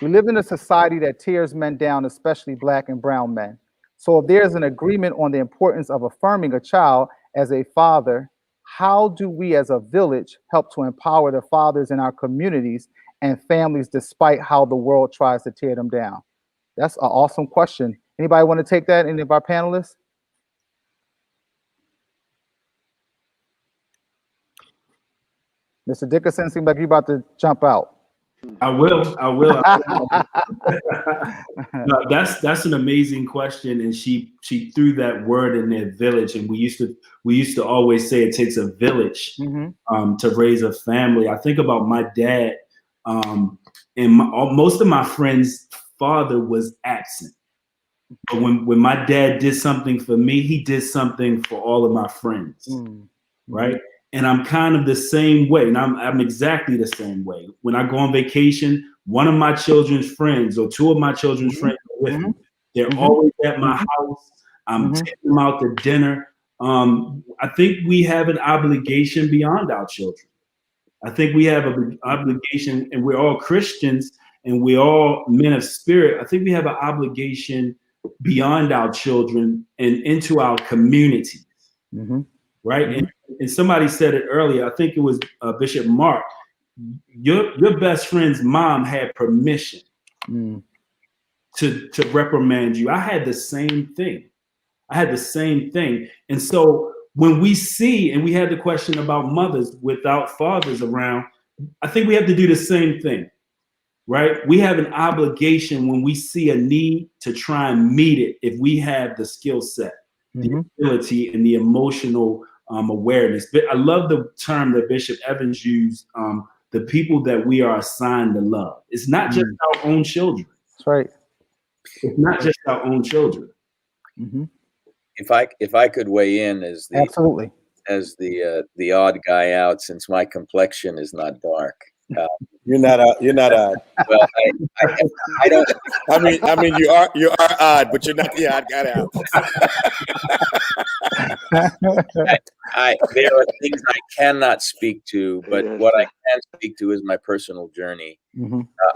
We live in a society that tears men down, especially Black and brown men. So if there's an agreement on the importance of affirming a child as a father, how do we as a village help to empower the fathers in our communities and families despite how the world tries to tear them down? That's an awesome question. Anybody want to take that? Any of our panelists? Mr. Dickerson, seems like you're about to jump out. I will. No, that's an amazing question, and she threw that word in there, village, and we used to always say it takes a village to raise a family. I think about my dad, and most of my friends' father was absent. But when my dad did something for me, he did something for all of my friends, right? And I'm kind of the same way, and I'm exactly the same way. When I go on vacation, one of my children's friends or two of my children's friends are with me. They're always at my house. I'm taking them out to dinner. I think we have an obligation beyond our children. I think we have an obligation, and we're all Christians, and we're all men of spirit. I think we have an obligation beyond our children and into our communities, right? And somebody said it earlier. I think it was Bishop Mark. Your best friend's mom had permission to reprimand you. I had the same thing. And so when we see, and we had the question about mothers without fathers around, I think we have to do the same thing, right? We have an obligation when we see a need to try and meet it if we have the skill set, the ability, and the emotional awareness. But I love the term that Bishop Evans used, the people that we are assigned to love. It's not just our own children. That's right. It's not just our own children. If I could weigh in as the Absolutely as the odd guy out, since my complexion is not dark. You're not odd. Well, I don't. I mean, you are odd, but you're not the odd guy out. There are things I cannot speak to, but what I can speak to is my personal journey.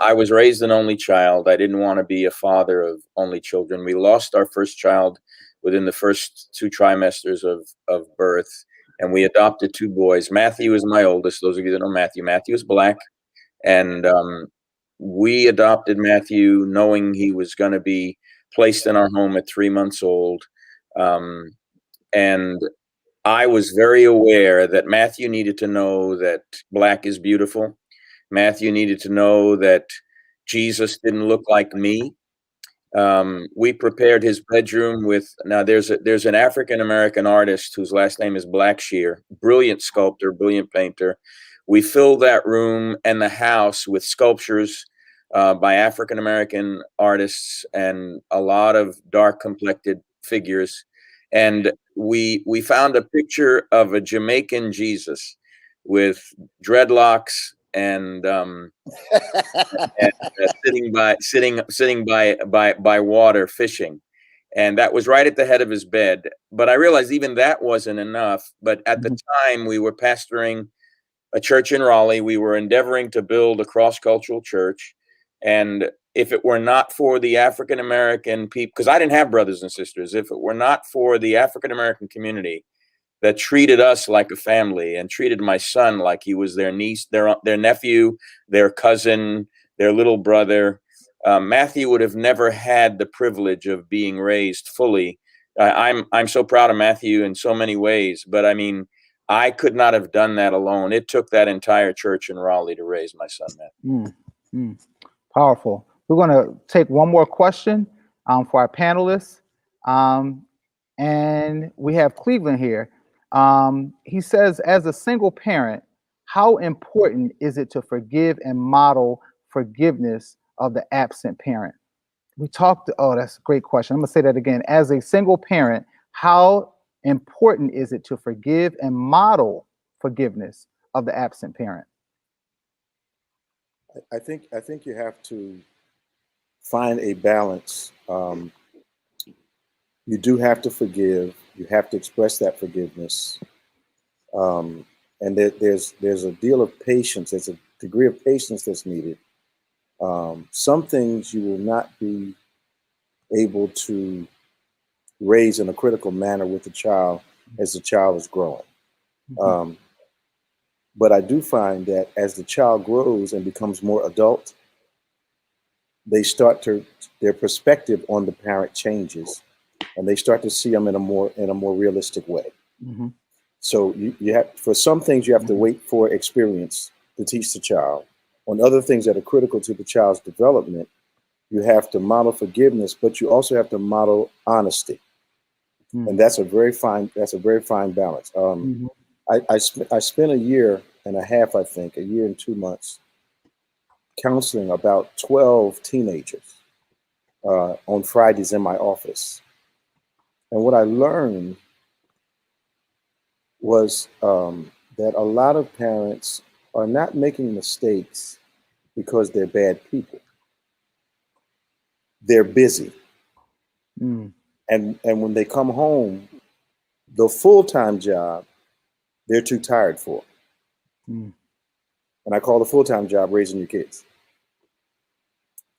I was raised an only child. I didn't want to be a father of only children. We lost our first child within the first 2 trimesters of birth, and we adopted 2 boys. Matthew is my oldest. Those of you that know Matthew, Matthew is Black, and we adopted Matthew knowing he was going to be placed in our home at 3 months old. And I was very aware that Matthew needed to know that Black is beautiful. Matthew needed to know that Jesus didn't look like me. We prepared his bedroom with, now there's an African-American artist whose last name is Blackshear, brilliant sculptor, brilliant painter. We filled that room and the house with sculptures by African-American artists and a lot of dark complected figures. And we found a picture of a Jamaican Jesus with dreadlocks and sitting by water fishing, and that was right at the head of his bed. But I realized even that wasn't enough. But at the time, we were pastoring a church in Raleigh. We were endeavoring to build a cross-cultural church, and if it were not for the African-American people, because I didn't have brothers and sisters, if it were not for the African-American community that treated us like a family and treated my son like he was their niece, their nephew, their cousin, their little brother, Matthew would have never had the privilege of being raised fully. I'm so proud of Matthew in so many ways, but I mean, I could not have done that alone. It took that entire church in Raleigh to raise my son, Matthew. Powerful. We're going to take one more question for our panelists. And we have Cleveland here. He says, as a single parent, how important is it to forgive and model forgiveness of the absent parent? We talked, that's a great question. I'm gonna say that again. As a single parent, how important is it to forgive and model forgiveness of the absent parent? I think you have to find a balance. You do have to forgive. You have to express that forgiveness. and there's a deal of patience. There's a degree of patience that's needed. Some things you will not be able to raise in a critical manner with the child as the child is growing. But I do find that as the child grows and becomes more adult, they start to, their perspective on the parent changes, and they start to see them in a more realistic way. So you have, for some things you have to wait for experience to teach the child. On other things that are critical to the child's development, you have to model forgiveness, but you also have to model honesty, and that's a very fine balance. I spent a year and a half, I think, a year and 2 months, counseling about 12 teenagers on Fridays in my office. And what I learned was that a lot of parents are not making mistakes because they're bad people. They're busy. And when they come home, the full-time job, they're too tired for. And I call the full-time job raising your kids.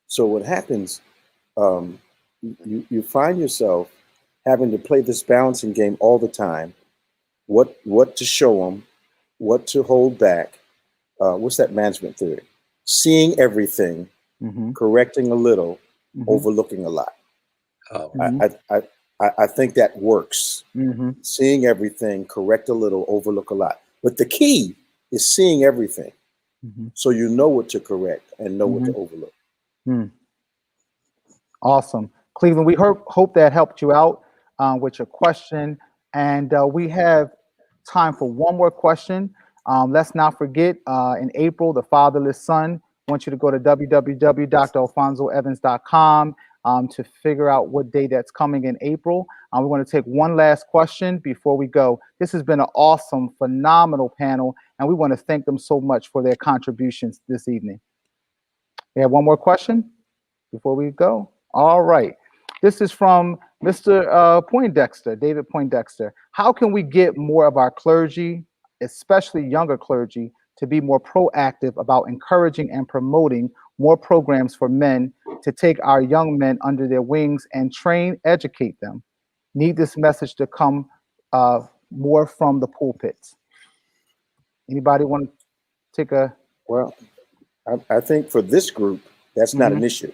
So what happens, you find yourself having to play this balancing game all the time. What to show them, what to hold back. What's that management theory? Seeing everything, correcting a little, overlooking a lot. I think that works. Seeing everything, correct a little, overlook a lot. But the key is seeing everything, so you know what to correct and know what to overlook. Awesome. Cleveland, we hope that helped you out with your question. And we have time for one more question. Let's not forget, in April, the Fatherless Son. I want you to go to www.dralphonsoevans.com to figure out what day that's coming in April. We want to take one last question before we go. This has been an awesome, phenomenal panel, and we want to thank them so much for their contributions this evening. We have one more question before we go. All right. This is from Mr. Poindexter, David Poindexter. How can we get more of our clergy, especially younger clergy, to be more proactive about encouraging and promoting more programs for men to take our young men under their wings and train, educate them? Need this message to come more from the pulpits. Anybody want to take a? Well, I think for this group, that's not an issue.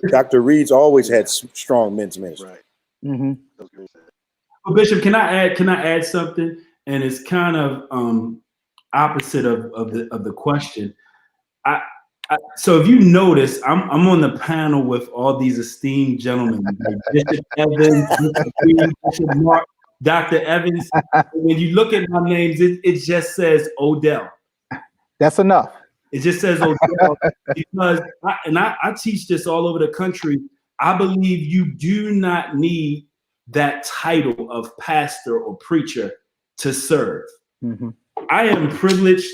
Dr. Reed's always had strong men's ministry. Well, Bishop, can I add something? And it's kind of opposite of the question. So if you notice, I'm on the panel with all these esteemed gentlemen, like Bishop Evans, Bishop Mark, Dr. Evans. When you look at my names, it just says Odell. That's enough. It just says Odell because I teach this all over the country. I believe you do not need that title of pastor or preacher to serve. I am privileged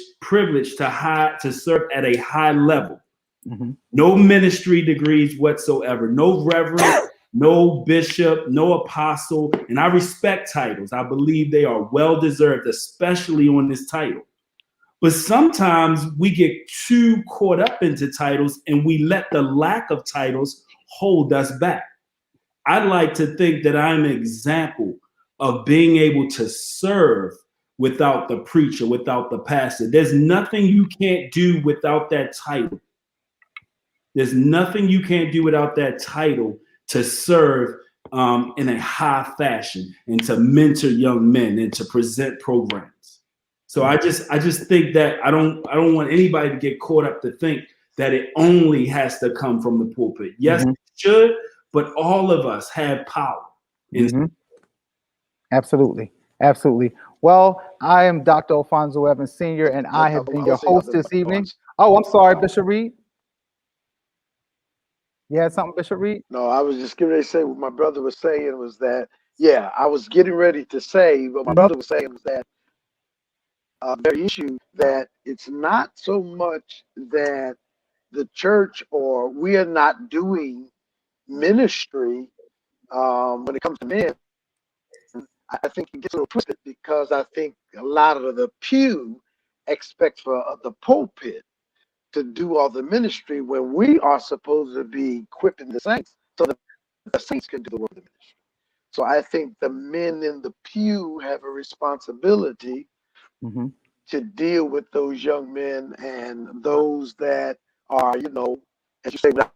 to serve at a high level. No ministry degrees whatsoever, no reverend, no bishop, no apostle, and I respect titles. I believe they are well deserved, especially on this title. But sometimes we get too caught up into titles and we let the lack of titles hold us back. I like to think that I'm an example of being able to serve without the preacher, without the pastor. There's nothing you can't do without that title. There's nothing you can't do without that title to serve in a high fashion and to mentor young men and to present programs. So I just think that I don't want anybody to get caught up to think that it only has to come from the pulpit. Yes, it should, but all of us have power. Absolutely. Absolutely. Well, I am Dr. Alphonso Evans Sr., and I have been your host this evening. Oh, I'm sorry, Bishop Reed. You had something, Bishop Reed? No, I was just getting ready to say what my brother was saying was that, yeah, I was getting ready to say what my brother was saying was that the issue that it's not so much that the church or we are not doing ministry when it comes to men. I think it gets a little twisted because I think a lot of the pew expects for the pulpit to do all the ministry when we are supposed to be equipping the saints so that the saints can do the work of the ministry. So I think the men in the pew have a responsibility to deal with those young men and those that are, as you say, without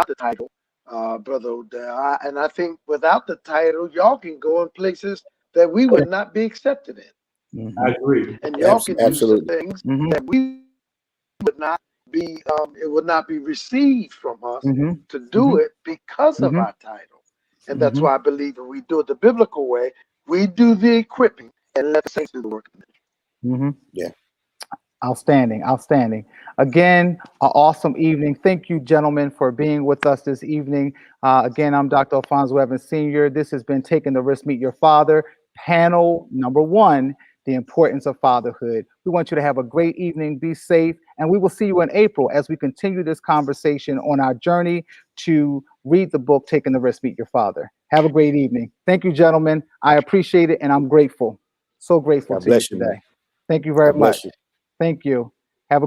the title, Brother Odell. And I think without the title, y'all can go in places that we would not be accepted in. I agree. And y'all can do some Absolutely. things that we would not be, it would not be received from us to do it because of our title. And that's why I believe if we do it the biblical way, we do the equipping and let the saints do the work. Yeah. Outstanding, outstanding. Again, an awesome evening. Thank you, gentlemen, for being with us this evening. Again, I'm Dr. Alphonso Evans Sr. This has been Taking the Risk, Meet Your Father, panel number 1, the importance of fatherhood. We want you to have a great evening, be safe, and we will see you in April as we continue this conversation on our journey to read the book, Taking the Risk, Meet Your Father. Have a great evening. Thank you, gentlemen. I appreciate it, and I'm grateful. So grateful God to you bless you, today. man. Thank you very God bless much. you. Thank you.